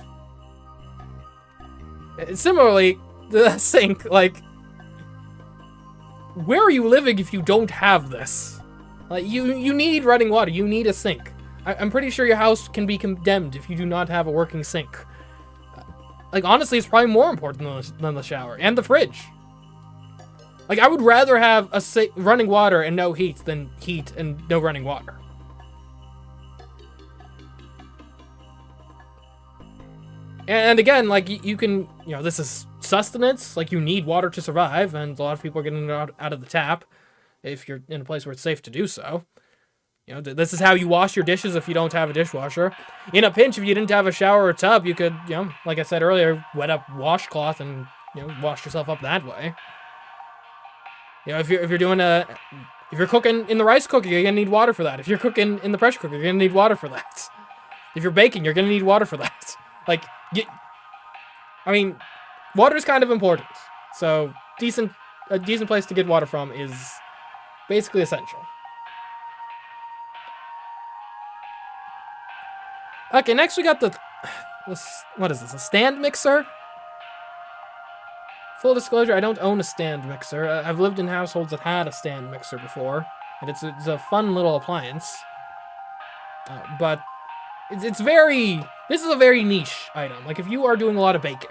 Similarly, the sink, like, where are you living if you don't have this? Like, you need running water, you need a sink. I'm pretty sure your house can be condemned if you do not have a working sink. Like, honestly, it's probably more important than the shower and the fridge. Like, I would rather have running water and no heat than heat and no running water. And again, like, you can, you know, this is sustenance. Like, you need water to survive, and a lot of people are getting it out of the tap if you're in a place where it's safe to do so. You know, this is how you wash your dishes if you don't have a dishwasher. In a pinch, if you didn't have a shower or tub, you could, you know, like I said earlier, wet up washcloth and, you know, wash yourself up that way. You know, if you're cooking in the rice cooker, you're gonna need water for that. If you're cooking in the pressure cooker, you're gonna need water for that. If you're baking, you're gonna need water for that. Like, I mean, water is kind of important. So, a decent place to get water from is basically essential. Okay, next we got what is this, a stand mixer? Full disclosure, I don't own a stand mixer. I've lived in households that had a stand mixer before, and it's a fun little appliance. But this is a very niche item. Like, if you are doing a lot of baking,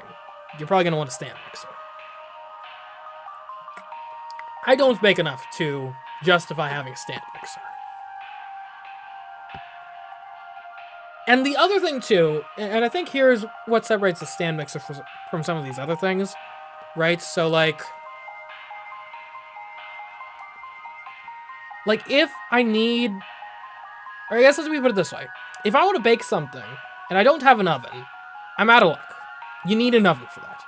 you're probably gonna want a stand mixer. I don't bake enough to justify having a stand mixer. And the other thing, too, and I think here's what separates the stand mixer from some of these other things, right? So, like, if I need, or I guess let me put it this way. If I want to bake something, and I don't have an oven, I'm out of luck. You need an oven for that.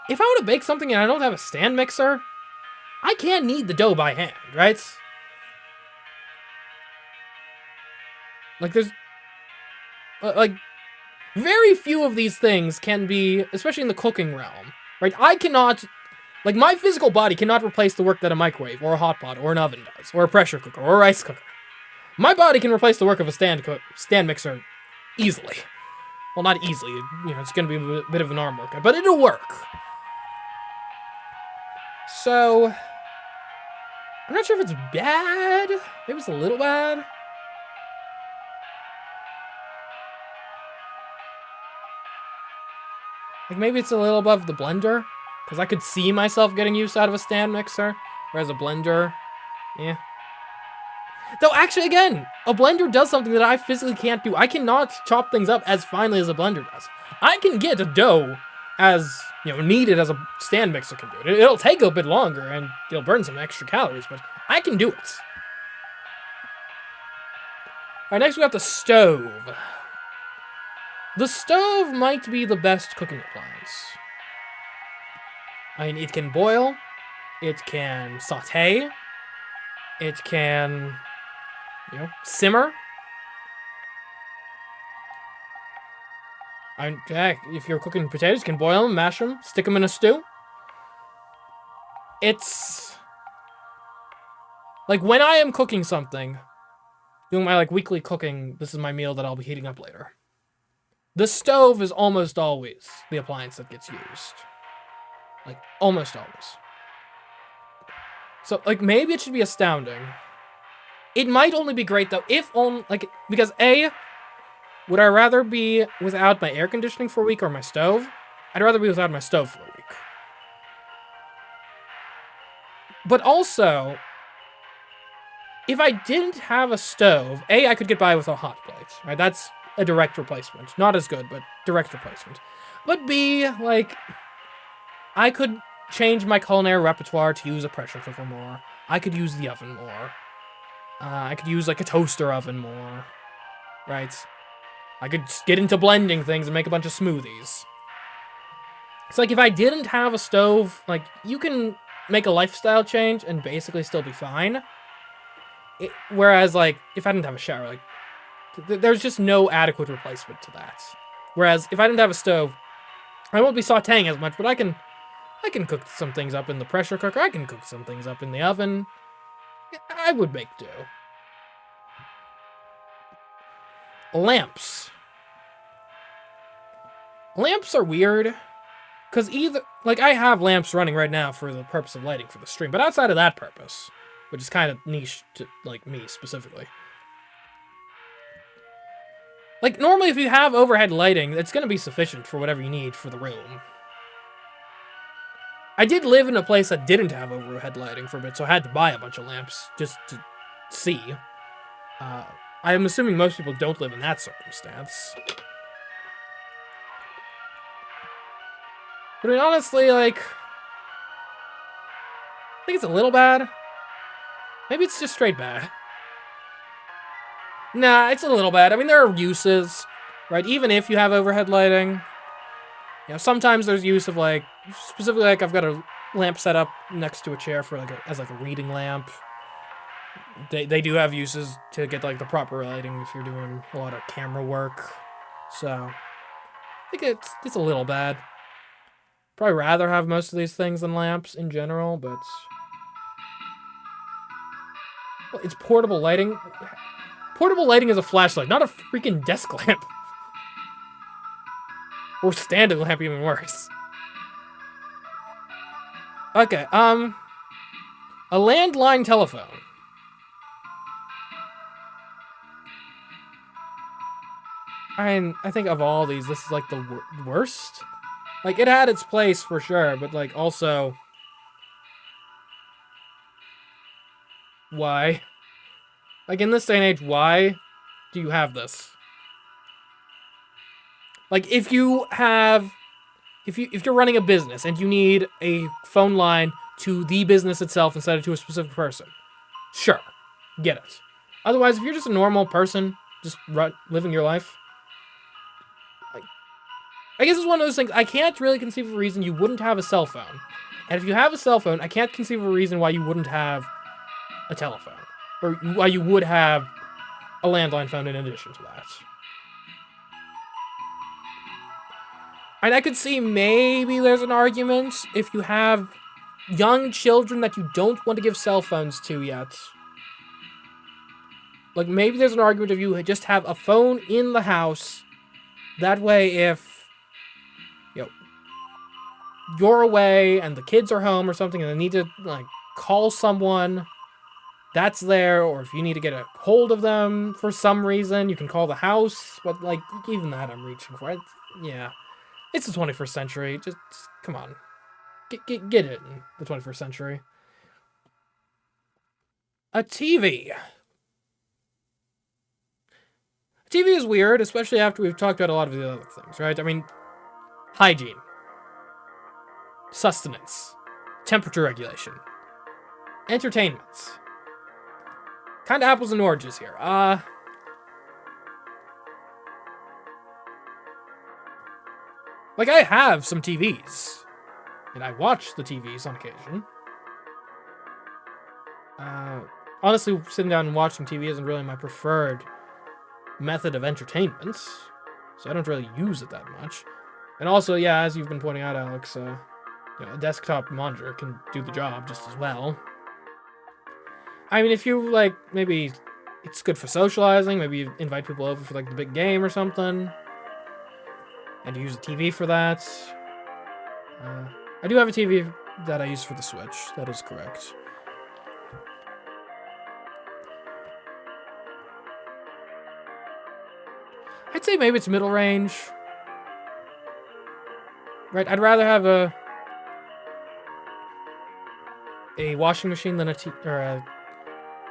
If I want to bake something and I don't have a stand mixer, I can't knead the dough by hand, right? Like, there's... like, very few of these things can be, especially in the cooking realm, right? I cannot, like, my physical body cannot replace the work that a microwave, or a hot pot, or an oven does, or a pressure cooker, or a rice cooker. My body can replace the work of a stand mixer easily. Well, not easily, you know, it's gonna be a bit of an arm workout, but it'll work. So, I'm not sure if it's bad. Maybe it's a little bad. Like, maybe it's a little above the blender, because I could see myself getting use out of a stand mixer, whereas a blender, yeah. Though, actually, again, a blender does something that I physically can't do. I cannot chop things up as finely as a blender does. I can get a dough as, you know, needed as a stand mixer can do it. It'll take a bit longer, and it'll burn some extra calories, but I can do it. Alright, next we got the stove. The stove might be the best cooking appliance. I mean, it can boil, It can saute. It can, simmer. If you're cooking potatoes, you can boil them, mash them, stick them in a stew. It's like when I am cooking something, doing my weekly cooking, this is my meal that I'll be heating up later. The stove is almost always the appliance that gets used. Almost always. So, maybe it should be astounding. It might only be great, though, if only, because A, would I rather be without my air conditioning for a week or my stove? I'd rather be without my stove for a week. But also, if I didn't have a stove, A, I could get by with a hot plate, right? That's a direct replacement. Not as good, but direct replacement. But B, I could change my culinary repertoire to use a pressure cooker more. I could use the oven more. I could use, a toaster oven more, right? I could get into blending things and make a bunch of smoothies. It's if I didn't have a stove, you can make a lifestyle change and basically still be fine. Whereas, if I didn't have a shower, there's just no adequate replacement to that. Whereas, if I didn't have a stove, I won't be sauteing as much, but I can cook some things up in the pressure cooker. I can cook some things up in the oven. I would make do. Lamps. Lamps are weird. Because I have lamps running right now for the purpose of lighting for the stream. But outside of that purpose, which is kind of niche to, me specifically. Normally if you have overhead lighting, it's going to be sufficient for whatever you need for the room. I did live in a place that didn't have overhead lighting for a bit, so I had to buy a bunch of lamps just to see. I'm assuming most people don't live in that circumstance. But honestly, I think it's a little bad. Maybe it's just straight bad. Nah, it's a little bad. There are uses, right? Even if you have overhead lighting. Sometimes there's use of, specifically, I've got a lamp set up next to a chair for, as a reading lamp. They do have uses to get, the proper lighting if you're doing a lot of camera work. So, I think it's a little bad. Probably rather have most of these things than lamps in general, but... Well, it's portable lighting. Portable lighting is a flashlight, not a freaking desk lamp. Or standing lamp, even worse. Okay, a landline telephone. I think of all these, this is, the worst. It had its place, for sure, but, also... Why? In this day and age, why do you have this? If you're running a business and you need a phone line to the business itself instead of to a specific person, sure, get it. Otherwise, if you're just a normal person, just living your life, I guess it's one of those things, I can't really conceive of a reason you wouldn't have a cell phone. And if you have a cell phone, I can't conceive of a reason why you wouldn't have a telephone. Or why you would have a landline phone in addition to that. And I could see maybe there's an argument if you have young children that you don't want to give cell phones to yet. Maybe there's an argument if you just have a phone in the house. That way, if you're away and the kids are home or something and they need to, call someone that's there, or if you need to get a hold of them for some reason, you can call the house. But, even that I'm reaching for. Yeah. It's the 21st century. Just come on. Get it in the 21st century. A TV. A TV is weird, especially after we've talked about a lot of the other things, right? Hygiene. Sustenance. Temperature regulation. Entertainment. Kind of apples and oranges here. I have some TVs. And I watch the TVs on occasion. Honestly, sitting down and watching TV isn't really my preferred method of entertainment, so I don't really use it that much. And also, yeah, as you've been pointing out, Alex, a desktop monitor can do the job just as well. I mean, if you, like, maybe it's good for socializing, maybe you invite people over for, like, the big game or something, and you use a TV for that. I do have a TV that I use for the Switch, that is correct. I'd say maybe it's middle range. Right, I'd rather have a washing machine than or a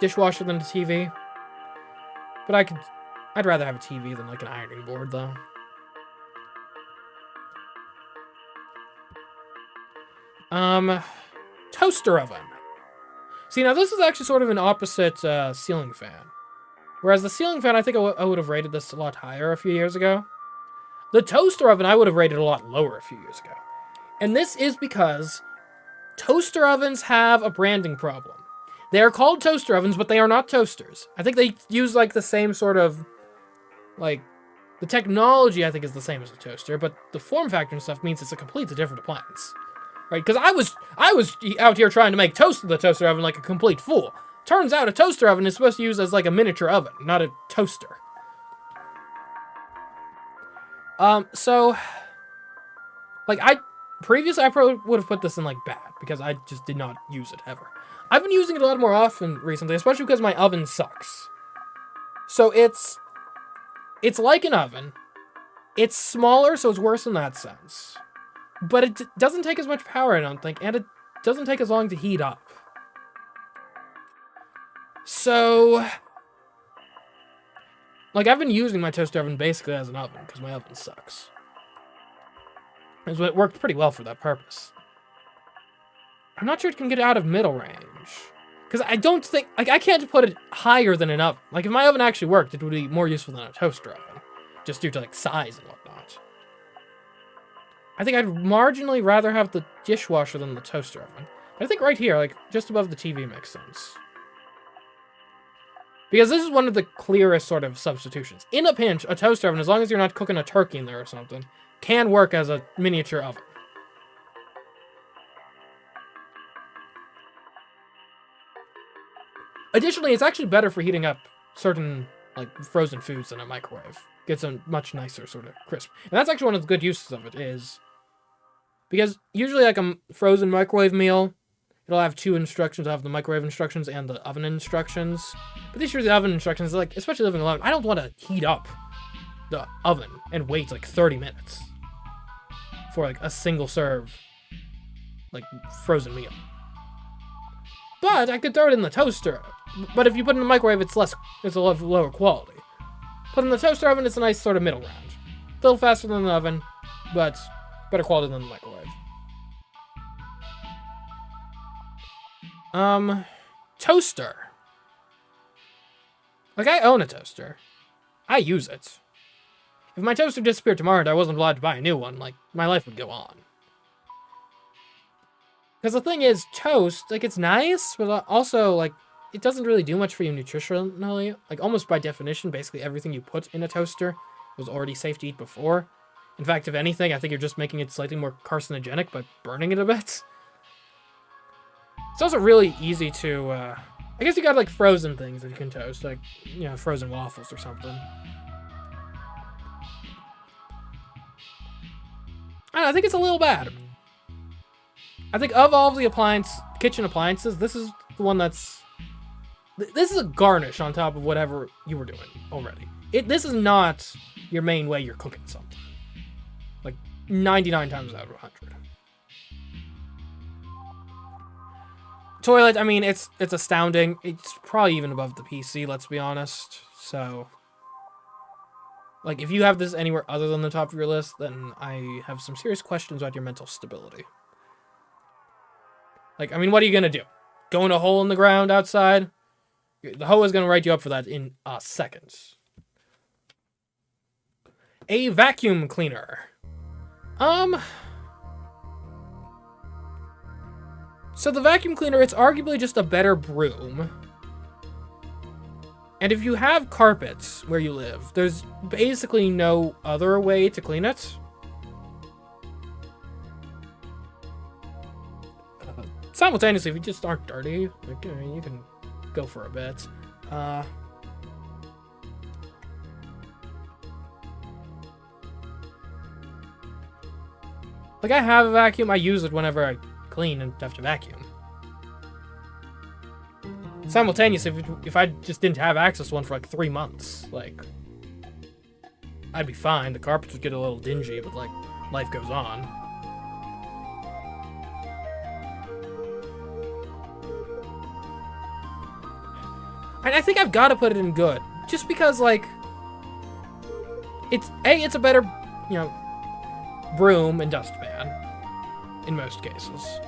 dishwasher than a TV. But I'd rather have a TV than like an ironing board though. Toaster oven. See, now this is actually sort of an opposite ceiling fan. Whereas the ceiling fan, I think I would have rated this a lot higher a few years ago. The toaster oven, I would have rated a lot lower a few years ago. And this is because toaster ovens have a branding problem. They are called toaster ovens, but they are not toasters. I think they use, like, the same sort of, like, the technology, I think, is the same as a toaster, but the form factor and stuff means it's a completely different appliance. Right? Because I was out here trying to make the toaster oven like a complete fool. Turns out a toaster oven is supposed to use as, like, a miniature oven, not a toaster. So, like, previously I probably would have put this in, like, bad, because I just did not use it ever. I've been using it a lot more often recently, especially because my oven sucks. So it's like an oven. It's smaller, so it's worse in that sense. But it doesn't take as much power, I don't think, and it doesn't take as long to heat up. So, like, I've been using my toaster oven basically as an oven, because my oven sucks. And so it worked pretty well for that purpose. I'm not sure it can get out of middle range. Because I don't think, like, I can't put it higher than an oven. Like, if my oven actually worked, it would be more useful than a toaster oven. Just due to, like, size and whatnot. I think I'd marginally rather have the dishwasher than the toaster oven. But I think right here, like, just above the TV makes sense. Because this is one of the clearest sort of substitutions. In a pinch, a toaster oven, as long as you're not cooking a turkey in there or something, can work as a miniature oven. Additionally, it's actually better for heating up certain, like, frozen foods than a microwave. Gets a much nicer sort of crisp. And that's actually one of the good uses of it is... Because usually, like, a frozen microwave meal, it'll have two instructions. It'll have the microwave instructions and the oven instructions. But these are the oven instructions, like, especially living alone, I don't want to heat up the oven and wait, like, 30 minutes for, like, a single serve, like, frozen meal. But I could throw it in the toaster. But if you put it in the microwave, it's a lot lower quality. Put it in the toaster oven, it's a nice sort of middle ground. A little faster than the oven, but better quality than the microwave. Toaster. Like, I own a toaster. I use it. If my toaster disappeared tomorrow and I wasn't allowed to buy a new one, like, my life would go on. Because the thing is, toast, like, it's nice, but also, like, it doesn't really do much for you nutritionally. Like, almost by definition, basically everything you put in a toaster was already safe to eat before. In fact, if anything, I think you're just making it slightly more carcinogenic by burning it a bit. It's also really easy to, I guess you got, like, frozen things that you can toast, like, you know, frozen waffles or something. I think it's a little bad. I think of all of the kitchen appliances, this is the one that's... This is a garnish on top of whatever you were doing already. This is not your main way you're cooking something. Like, 99 times out of 100. Toilet, I mean, it's astounding. It's probably even above the PC, let's be honest. So, like, if you have this anywhere other than the top of your list, then I have some serious questions about your mental stability. Like, I mean, what are you gonna do? Go in a hole in the ground outside? The hoe is gonna write you up for that in a second. A vacuum cleaner. So the vacuum cleaner, it's arguably just a better broom. And if you have carpets where you live, there's basically no other way to clean it. Simultaneously, if you just aren't dirty, like, you can go for a bit. Like, I have a vacuum, I use it whenever I clean and have to vacuum. Simultaneously, if I just didn't have access to one for like 3 months, like, I'd be fine. The carpets would get a little dingy, but like, life goes on. And I think I've got to put it in good, just because like, it's a better, you know, broom and dustpan in most cases.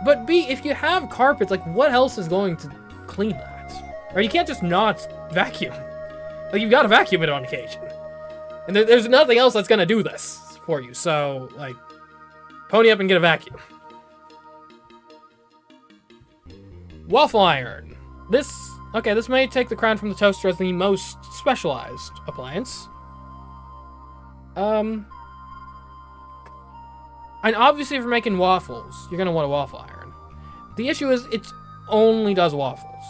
But B, if you have carpets, like, what else is going to clean that? Right? You can't just not vacuum. Like, you've got to vacuum it on occasion. And there's nothing else that's going to do this for you. So, like, pony up and get a vacuum. Waffle iron. This may take the crown from the toaster as the most specialized appliance. And obviously, if you're making waffles, you're going to want a waffle iron. The issue is, it only does waffles.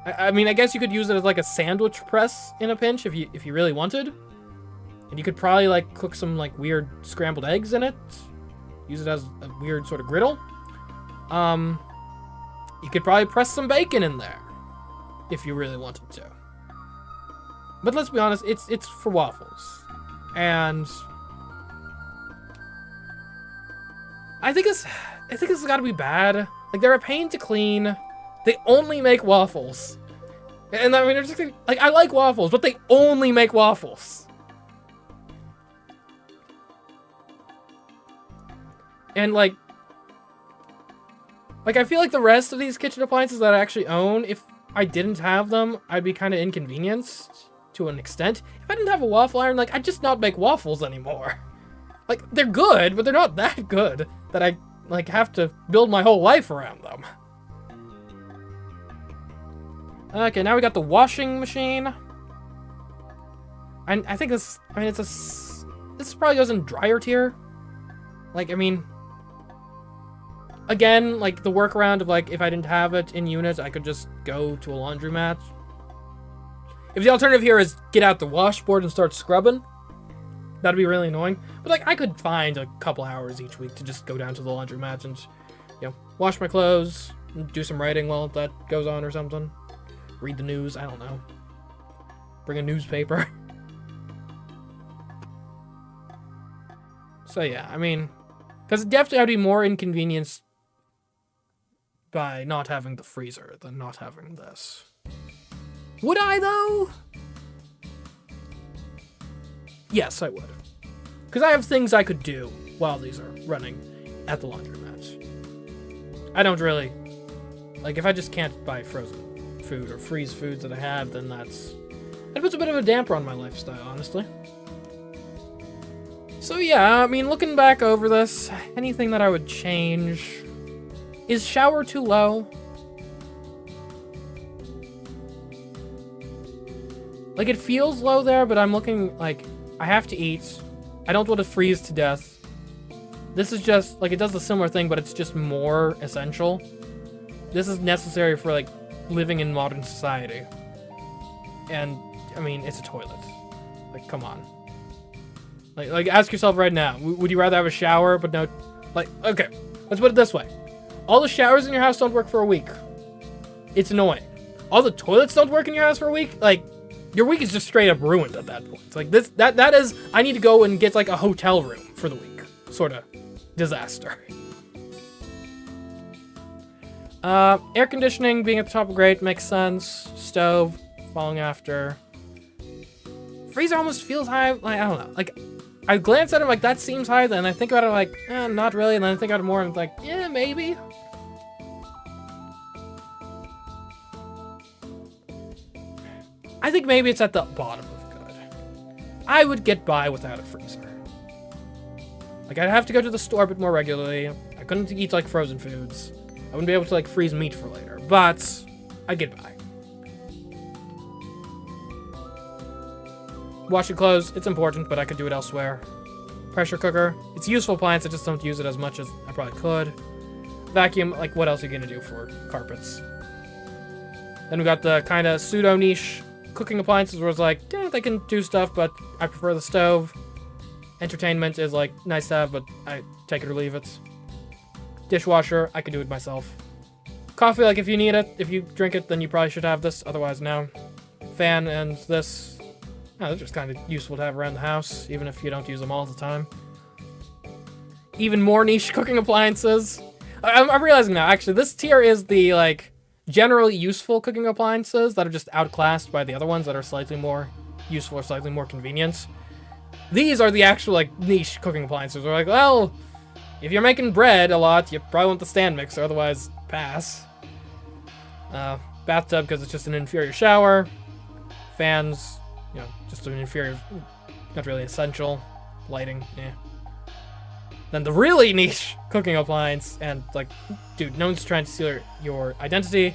I mean, I guess you could use it as like a sandwich press in a pinch if you really wanted. And you could probably like cook some like weird scrambled eggs in it. Use it as a weird sort of griddle. You could probably press some bacon in there if you really wanted to. But let's be honest, it's for waffles. And I think this has got to be bad. Like, they're a pain to clean. They only make waffles. And I mean, like, I like waffles, but they only make waffles. And like I feel like the rest of these kitchen appliances that I actually own, if I didn't have them, I'd be kind of inconvenienced to an extent. If I didn't have a waffle iron, like, I'd just not make waffles anymore. Like, they're good, but they're not that good that I, like, have to build my whole life around them. Okay, now we got the washing machine. And I think this probably goes in dryer tier. Like, I mean, again, like, the workaround of, like, if I didn't have it in unit, I could just go to a laundromat. If the alternative here is get out the washboard and start scrubbing, that'd be really annoying. But, like, I could find a couple hours each week to just go down to the laundromat and, you know, wash my clothes, do some writing while that goes on or something. Read the news, I don't know. Bring a newspaper. So, yeah, I mean, because definitely I'd be more inconvenienced by not having the freezer than not having this. Would I, though? Yes, I would. Because I have things I could do while these are running at the laundromat. I don't really... Like, if I just can't buy frozen food or freeze foods that I have, then that puts a bit of a damper on my lifestyle, honestly. So yeah, I mean, looking back over this, anything that I would change... Is shower too low? Like, it feels low there, but I'm looking, like, I have to eat. I don't want to freeze to death. This is just, like, it does a similar thing, but it's just more essential. This is necessary for, like, living in modern society. And, I mean, it's a toilet. Like, come on. Like, ask yourself right now, would you rather have a shower, but no... Like, okay, let's put it this way. All the showers in your house don't work for a week. It's annoying. All the toilets don't work in your house for a week. Like, your week is just straight up ruined at that point. It's like, that is, I need to go and get, like, a hotel room for the week. Sort of disaster. Air conditioning being at the top of grate makes sense. Stove falling after. Freezer almost feels high. Like, I don't know. Like, I glance at it like, that seems high. Then I think about it like, not really. And then I think about it more and it's like, yeah, maybe. I think maybe it's at the bottom of good. I would get by without a freezer. Like, I'd have to go to the store a bit more regularly. I couldn't eat, like, frozen foods. I wouldn't be able to, like, freeze meat for later. But I'd get by. Washing clothes, it's important, but I could do it elsewhere. Pressure cooker, it's a useful appliance, I just don't use it as much as I probably could. Vacuum, like, what else are you gonna do for carpets? Then we got the kind of pseudo-niche cooking appliances where it's like, yeah, they can do stuff, but I prefer the stove. Entertainment is, like, nice to have, but I take it or leave it. Dishwasher, I can do it myself. Coffee, like, if you need it, if you drink it, then you probably should have this, otherwise no. Fan and this. Oh, they're just kind of useful to have around the house, even if you don't use them all the time. Even more niche cooking appliances. I'm realizing now, actually, this tier is the, like, generally useful cooking appliances that are just outclassed by the other ones that are slightly more useful or slightly more convenient. These are the actual, like, niche cooking appliances. We're like, well, if you're making bread a lot, you probably want the stand mixer, otherwise, pass. Bathtub, because it's just an inferior shower. Fans, you know, just an inferior, not really essential. Lighting, yeah. Then the really niche cooking appliance, and, like, dude, no one's trying to steal your identity.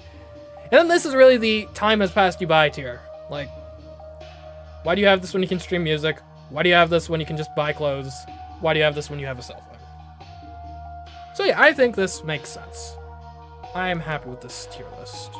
And then this is really the time has passed you by tier. Like, why do you have this when you can stream music? Why do you have this when you can just buy clothes? Why do you have this when you have a cell phone? So yeah, I think this makes sense. I am happy with this tier list.